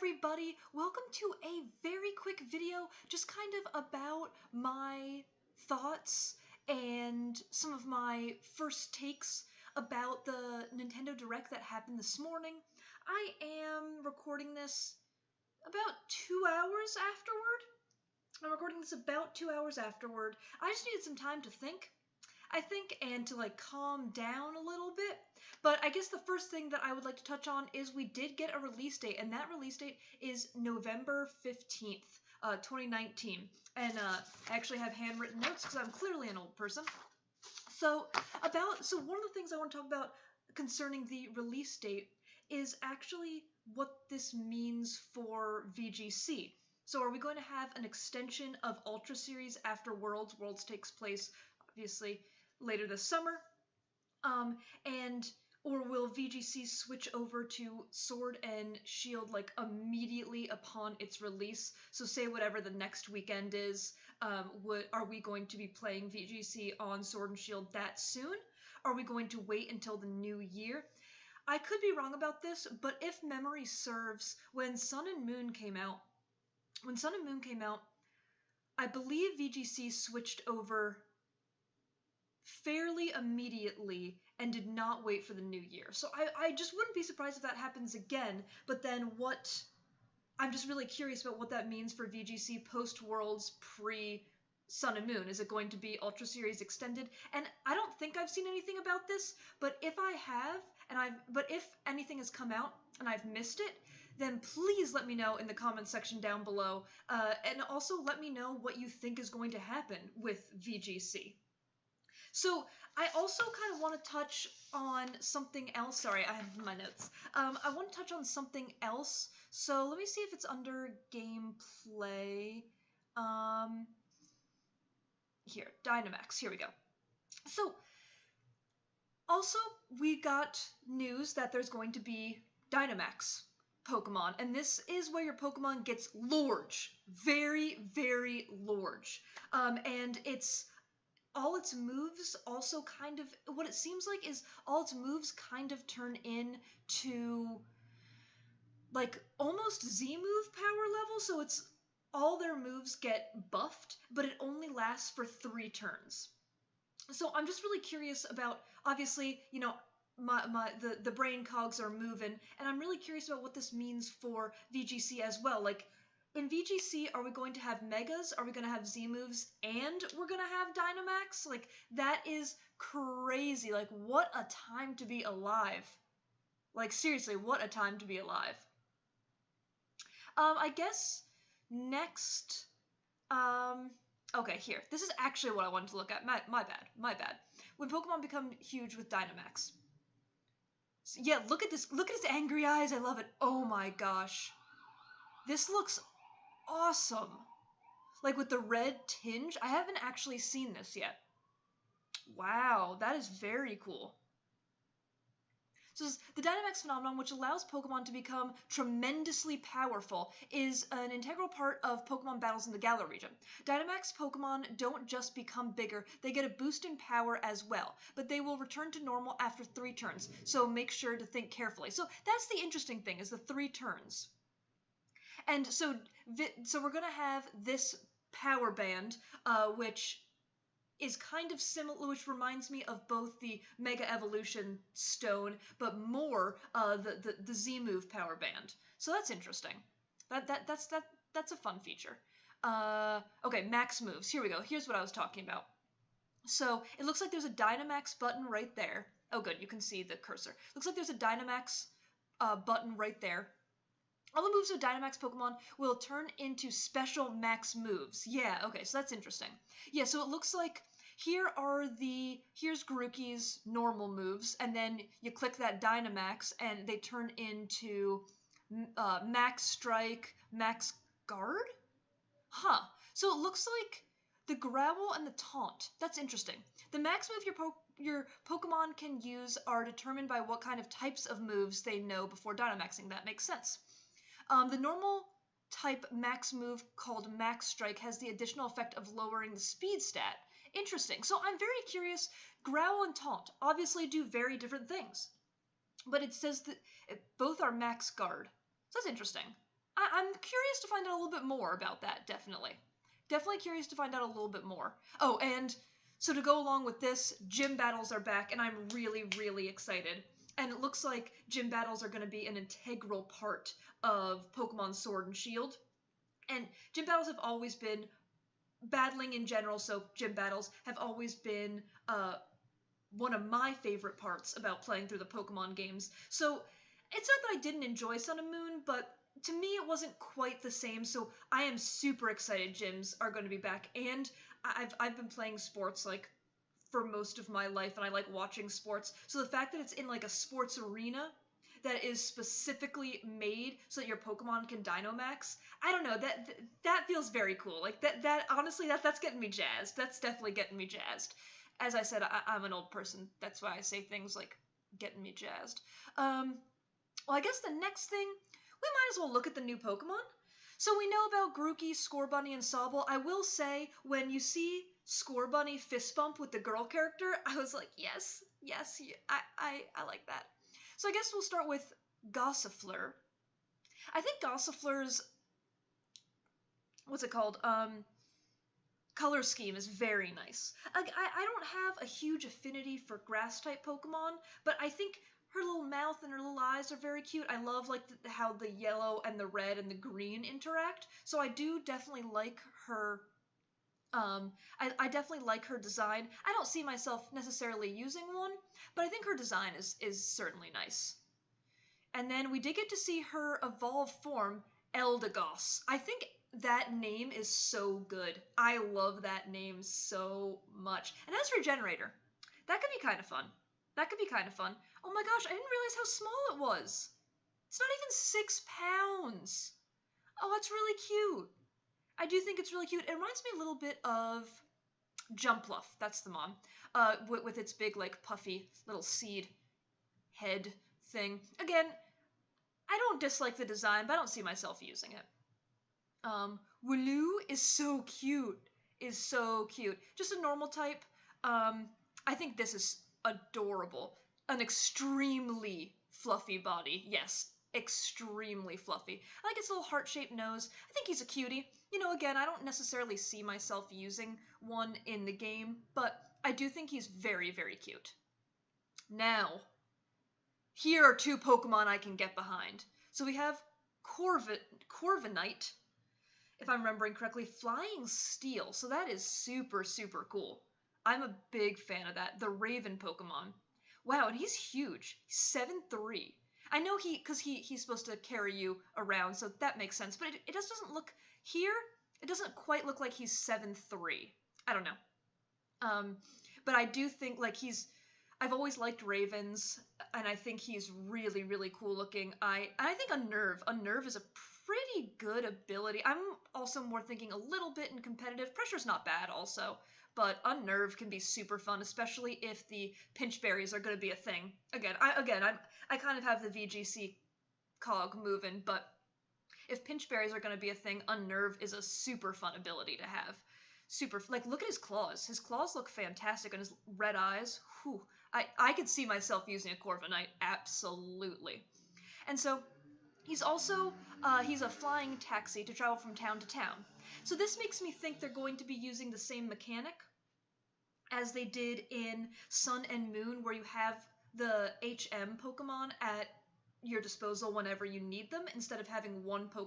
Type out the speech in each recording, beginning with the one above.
everybody, welcome to a very quick video just kind of about my thoughts and some of my first takes about the Nintendo Direct that happened this morning. I am recording this about 2 hours afterward. I just needed some time to think, and to calm down a little bit. But I guess the first thing that I would like to touch on is we did get a release date, and that release date is November 15th, 2019. And I actually have handwritten notes because I'm clearly an old person. So one of the things I want to talk about concerning the release date is actually what this means for VGC. So are we going to have an extension of Ultra Series after Worlds? Worlds takes place, obviously, later this summer. Or will VGC switch over to Sword and Shield immediately upon its release? So say whatever the next weekend is, are we going to be playing VGC on Sword and Shield that soon? Are we going to wait until the new year? I could be wrong about this, but if memory serves, when Sun and Moon came out, I believe VGC switched over fairly immediately and did not wait for the new year. So I just wouldn't be surprised if that happens again, but then I'm just really curious about what that means for VGC post-Worlds pre-Sun and Moon. Is it going to be Ultra Series extended? And I don't think I've seen anything about this, but if I have, but if anything has come out and I've missed it, then please let me know in the comments section down below, and also let me know what you think is going to happen with VGC. So I also kind of want to touch on something else. Sorry, I have my notes. I want to touch on something else. So let me see if it's under gameplay. Here, Dinomax. Here we go. So also we got news that there's going to be Dinomax Pokemon, and this is where your Pokemon gets large, very, very large, and all its moves also kind of, what it seems like is all its moves kind of turn into almost Z-move power level, so it's all their moves get buffed, but it only lasts for 3 turns. So I'm just really curious about, obviously, the brain cogs are moving, and I'm really curious about what this means for VGC as well. In VGC, are we going to have Megas? Are we going to have Z-moves? And we're going to have Dynamax? That is crazy. What a time to be alive. Seriously, what a time to be alive. I guess next, okay, here. This is actually what I wanted to look at. My bad. When Pokemon become huge with Dynamax. So, yeah, look at this. Look at his angry eyes. I love it. Oh my gosh. This looks awesome. With the red tinge. I haven't actually seen this yet. Wow, that is very cool. So the Dynamax phenomenon, which allows Pokemon to become tremendously powerful, is an integral part of Pokemon battles in the Galar region. Dynamax Pokemon don't just become bigger, they get a boost in power as well, but they will return to normal after 3 turns, so make sure to think carefully. So that's the interesting thing, is the 3 turns. And so we're going to have this power band, which is kind of similar, which reminds me of both the Mega Evolution Stone, but more the Z-move power band. So that's interesting. That's a fun feature. Okay, max moves. Here we go. Here's what I was talking about. So it looks like there's a Dynamax button right there. Oh, good. You can see the cursor. Looks like there's a Dynamax button right there. All the moves of Dynamax Pokemon will turn into special max moves. Yeah, okay, so that's interesting. Yeah, so it looks like here's Garuki's normal moves, and then you click that Dynamax, and they turn into Max Strike, Max Guard? Huh. So it looks like the Growl and the Taunt. That's interesting. The max move your Pokemon can use are determined by what kind of types of moves they know before Dynamaxing. That makes sense. The normal type max move called Max Strike has the additional effect of lowering the speed stat. Interesting. So I'm very curious. Growl and Taunt obviously do very different things, but it says that both are Max Guard. So that's interesting. I'm curious to find out a little bit more about that, definitely. Definitely curious to find out a little bit more. Oh, and so to go along with this, gym battles are back, and I'm really, really excited. And it looks like gym battles are going to be an integral part of Pokemon Sword and Shield. And gym battles have always been, battling in general, so gym battles have always been one of my favorite parts about playing through the Pokemon games. So it's not that I didn't enjoy Sun and Moon, but to me it wasn't quite the same. So I am super excited gyms are going to be back, and I've been playing sports like for most of my life, and I like watching sports. So the fact that it's in like a sports arena that is specifically made so that your Pokemon can Dinomax, I don't know, that feels very cool. Like that honestly, that's getting me jazzed. That's definitely getting me jazzed. As I said, I'm an old person. That's why I say things like getting me jazzed. Well, I guess the next thing, we might as well look at the new Pokemon. So we know about Grookey, Scorbunny, and Sobble. I will say, when you see Scorbunny fist bump with the girl character, I was like, yes, yes, I like that. So I guess we'll start with Gossifleur. I think Gossifleur's, what's it called? Color scheme is very nice. Like, I don't have a huge affinity for grass type Pokemon, but I think her little mouth and her little eyes are very cute. I love like how the yellow and the red and the green interact. So I do definitely like her. I definitely like her design. I don't see myself necessarily using one, but I think her design is certainly nice. And then we did get to see her evolved form, Eldegoss. I think that name is so good. I love that name so much. And as Regenerator, that could be kind of fun. That could be kind of fun. Oh my gosh, I didn't realize how small it was. It's not even 6 pounds. Oh, that's really cute. I do think it's really cute. It reminds me a little bit of Jumpluff. That's the mom. With its big, like, puffy little seed head thing. Again, I don't dislike the design, but I don't see myself using it. Wooloo is so cute. Is so cute. Just a normal type. I think this is adorable. An extremely fluffy body. Yes, extremely fluffy. I like its little heart-shaped nose. I think he's a cutie. You know, again, I don't necessarily see myself using one in the game, but I do think he's very, very cute. Now, here are two Pokemon I can get behind. So we have Corviknight, if I'm remembering correctly, Flying Steel. So that is super, super cool. I'm a big fan of that. The Raven Pokemon. Wow, and he's huge. He's 7'3". I know because he's supposed to carry you around, so that makes sense. But it just doesn't look here. It doesn't quite look like he's 7'3". I don't know. But I do think like I've always liked Ravens, and I think he's really, really cool looking. I think Unnerve is a pretty good ability. I'm also more thinking a little bit in competitive. Pressure's not bad also, but Unnerve can be super fun, especially if the pinch berries are going to be a thing. I kind of have the VGC cog moving, but if pinch berries are going to be a thing, Unnerve is a super fun ability to have. Super, like, look at his claws. His claws look fantastic, and his red eyes. Whew. I could see myself using a Corviknight, absolutely. And so, he's also, he's a flying taxi to travel from town to town. So this makes me think they're going to be using the same mechanic as they did in Sun and Moon, where you have the HM Pokemon at your disposal whenever you need them, instead of having a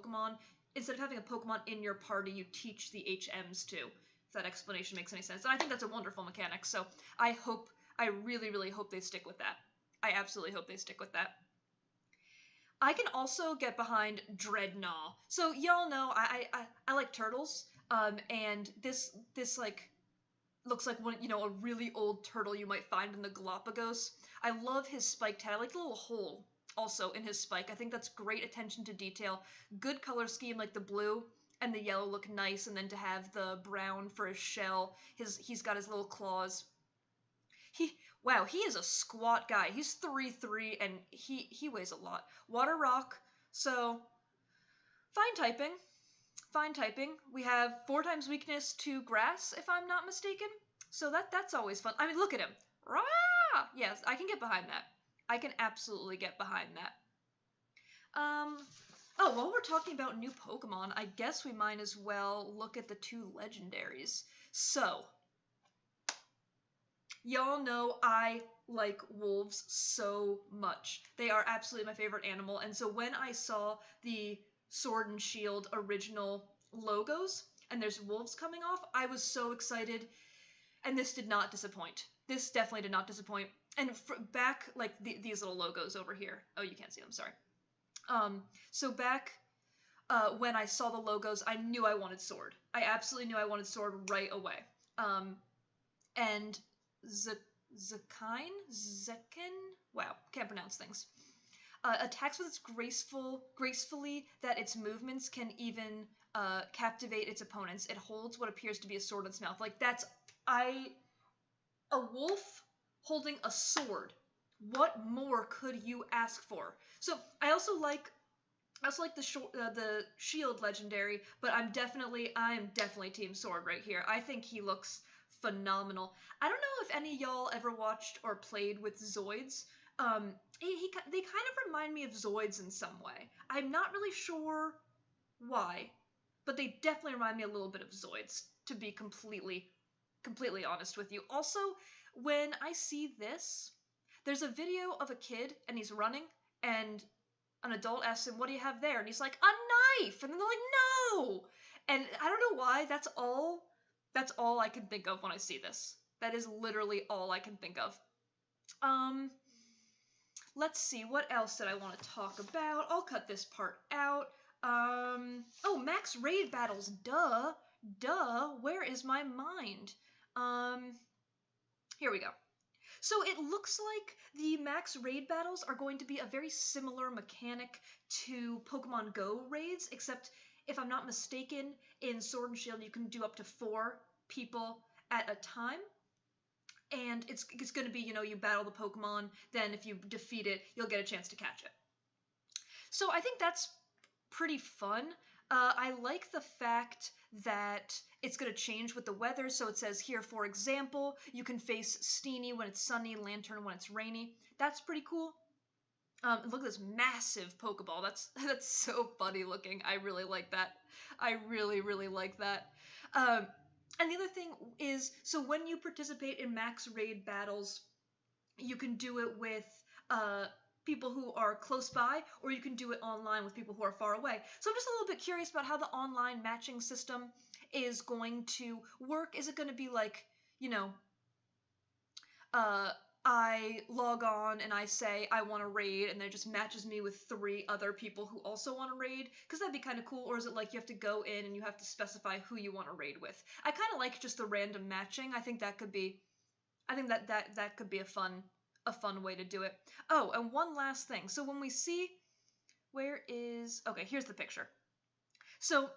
Pokemon in your party you teach the HMs to. If that explanation makes any sense. And I think that's a wonderful mechanic, so I really, really hope they stick with that. I absolutely hope they stick with that. I can also get behind Dreadnought. So y'all know I like turtles, and this like looks like one, a really old turtle you might find in the Galapagos. I love his spiked head. I like the little hole also in his spike. I think that's great attention to detail. Good color scheme, like the blue and the yellow look nice, and then to have the brown for his shell. He's got his little claws. Wow, he is a squat guy. He's 3'3", and he weighs a lot. Water Rock, so fine typing. Fine typing. We have 4 times weakness to grass, if I'm not mistaken. So that's always fun. I mean, look at him. Rah! Yes, I can get behind that. I can absolutely get behind that. Oh, while we're talking about new Pokemon, I guess we might as well look at the 2 legendaries. So, y'all know I like wolves so much. They are absolutely my favorite animal, and so when I saw the Sword and Shield original logos, and there's wolves coming off, I was so excited, and this did not disappoint. This definitely did not disappoint. And back, like, these little logos over here. Oh, you can't see them, sorry. So back when I saw the logos, I knew I wanted Sword. I absolutely knew I wanted Sword right away. And Zekin? Wow, can't pronounce things. Attacks with its gracefully that its movements can even captivate its opponents. It holds what appears to be a sword in its mouth. Like, a wolf holding a sword. What more could you ask for? So I also like the shield legendary, but I'm definitely team sword right here. I think he looks phenomenal. I don't know if any of y'all ever watched or played with Zoids. They kind of remind me of Zoids in some way. I'm not really sure why, but they definitely remind me a little bit of Zoids, to be completely honest with you. Also, when I see this, there's a video of a kid and he's running, and an adult asks him, "What do you have there?" And he's like, "A knife!" And then they're like, "No!" And I don't know why, that's all I can think of when I see this. That is literally all I can think of. Let's see, what else did I want to talk about? I'll cut this part out. Oh, max raid battles, duh, where is my mind? Here we go. So it looks like the max raid battles are going to be a very similar mechanic to Pokemon Go raids, except if I'm not mistaken, in Sword and Shield you can do up to 4 people at a time. And it's going to be, you battle the Pokemon, then if you defeat it, you'll get a chance to catch it. So I think that's pretty fun. I like the fact that it's going to change with the weather. So it says here, for example, you can face Steenie when it's sunny, Lantern when it's rainy. That's pretty cool. Look at this massive Pokeball. That's so funny looking. I really like that. I really, really like that. And the other thing is, so when you participate in max raid battles, you can do it with people who are close by, or you can do it online with people who are far away. So I'm just a little bit curious about how the online matching system is going to work. Is it going to be like, I log on and I say I want to raid, and then it just matches me with 3 other people who also want to raid? Because that'd be kind of cool. Or is it like you have to go in and you have to specify who you want to raid with? I kind of like just the random matching. I think that could be, that could be a fun way to do it. Oh, and one last thing. So when we see, okay, here's the picture. So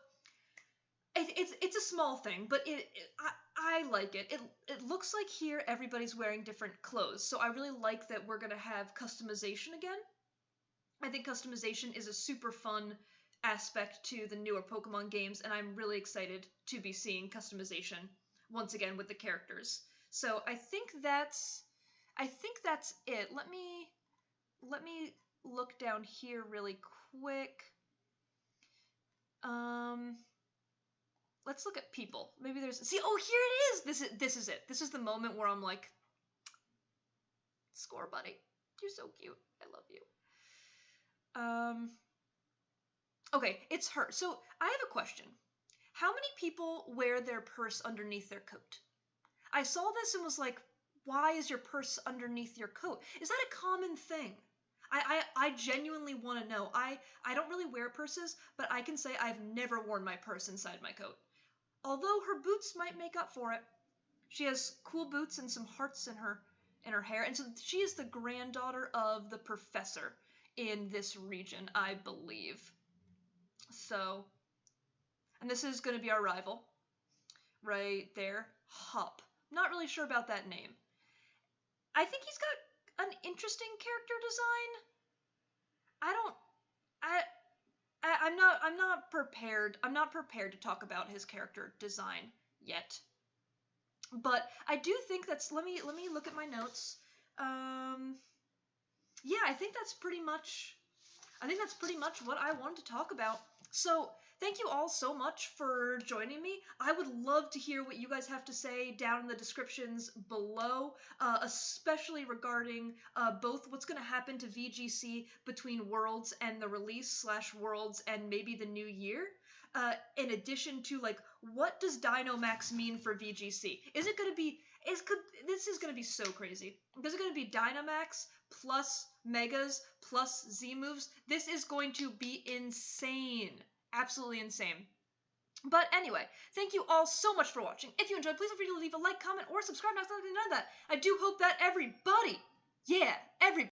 it's a small thing, but I like it. It looks like here everybody's wearing different clothes, so I really like that we're going to have customization again. I think customization is a super fun aspect to the newer Pokemon games, and I'm really excited to be seeing customization once again with the characters. So I think that's it. Let me look down here really quick. Let's look at people. Maybe there's... See, oh, here it is! This is it. This is the moment where I'm like, Score, buddy. You're so cute. I love you. Okay, it's her. So, I have a question. How many people wear their purse underneath their coat? I saw this and was like, why is your purse underneath your coat? Is that a common thing? I genuinely want to know. I don't really wear purses, but I can say I've never worn my purse inside my coat. Although her boots might make up for it. She has cool boots and some hearts in her hair. And so she is the granddaughter of the professor in this region, I believe. So, and this is going to be our rival. Right there. Hup. Not really sure about that name. I think he's got an interesting character design. I'm not prepared to talk about his character design yet. But I do think that's, let me look at my notes. Yeah, I think that's pretty much I think that's pretty much what I wanted to talk about. So, thank you all so much for joining me. I would love to hear what you guys have to say down in the descriptions below, especially regarding both what's going to happen to VGC between Worlds and the release / Worlds and maybe the new year. In addition to, like, what does Dinomax mean for VGC? Is it going to be... This is going to be so crazy. Is it going to be Dynamax plus Megas plus Z moves? This is going to be insane. Absolutely insane. But anyway, thank you all so much for watching. If you enjoyed, please feel free to leave a like, comment, or subscribe. Not something like that. I do hope that everybody, everybody